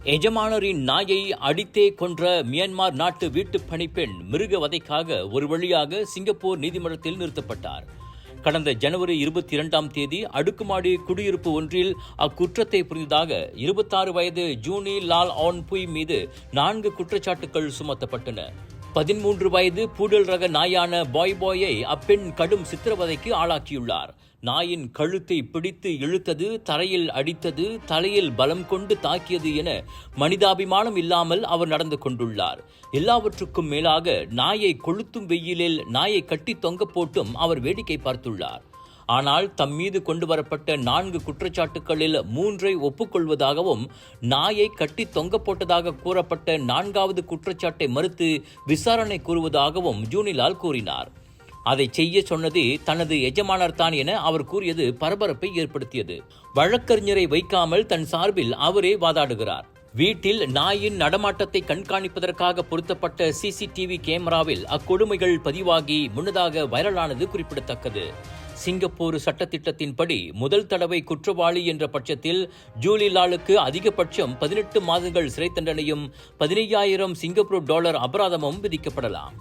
எஜமானரின் நாயை அடித்தே கொன்ற மியான்மர் நாட்டு வீட்டுப் பணிப்பெண் மிருக வதைக்காக ஒரு வழியாக சிங்கப்பூர் நீதிமன்றத்தில் நிறுத்தப்பட்டார். கடந்த ஜனவரி 22ஆம் தேதி அடுக்குமாடி குடியிருப்பு ஒன்றில் அக்குற்றத்தை புரிந்ததாக 26 வயது ஜூனி லால் ஆன் புய் மீது 4 குற்றச்சாட்டுகள் சுமத்தப்பட்டன. 13 வயது பூடல் ரக நாயான பாய் அப்பெண் கடும் சித்திரவதைக்கு ஆளாக்கியுள்ளார். நாயின் கழுத்தை பிடித்து இழுத்தது, தரையில் அடித்தது, தலையில் பலம் கொண்டு தாக்கியது என மனிதாபிமானம் இல்லாமல் அவர் நடந்து கொண்டுள்ளார். எல்லாவற்றுக்கும் மேலாக நாயை கொளுத்தும் வெயிலில் நாயை கட்டி தொங்க போட்டும் அவர் வேடிக்கை பார்த்துள்ளார். ஆனால் தம் மீது கொண்டு வரப்பட்ட 4 குற்றச்சாட்டுகளில் 3ஐ ஒப்புக்கொள்வதாகவும் நாயை கட்டி தொங்க போட்டதாக கூறப்பட்ட 4வது குற்றச்சாட்டை மறுத்து விசாரணை கூறுவதாகவும் ஜூனிலால் கூறினார். அதை செய்ய சொன்னது தனது எஜமானர்தான் என அவர் கூறியது பரபரப்பை ஏற்படுத்தியது. வழக்கறிஞரை வைக்காமல் தன் சார்பில் அவரே வாதாடுகிறார். வீட்டில் நாயின் நடமாட்டத்தை கண்காணிப்பதற்காக பொருத்தப்பட்ட சிசிடிவி கேமராவில் அக்கொடுமைகள் பதிவாகி முன்னதாக வைரலானது குறிப்பிடத்தக்கது. சிங்கப்பூர் சட்டத்திட்டத்தின்படி முதல் தடவை குற்றவாளி என்ற பட்சத்தில் ஜூலிலாலுக்கு அதிகபட்சம் 18 மாதங்கள் சிறை தண்டனையும் $15,000 சிங்கப்பூர் டாலர் அபராதமும் விதிக்கப்படலாம்.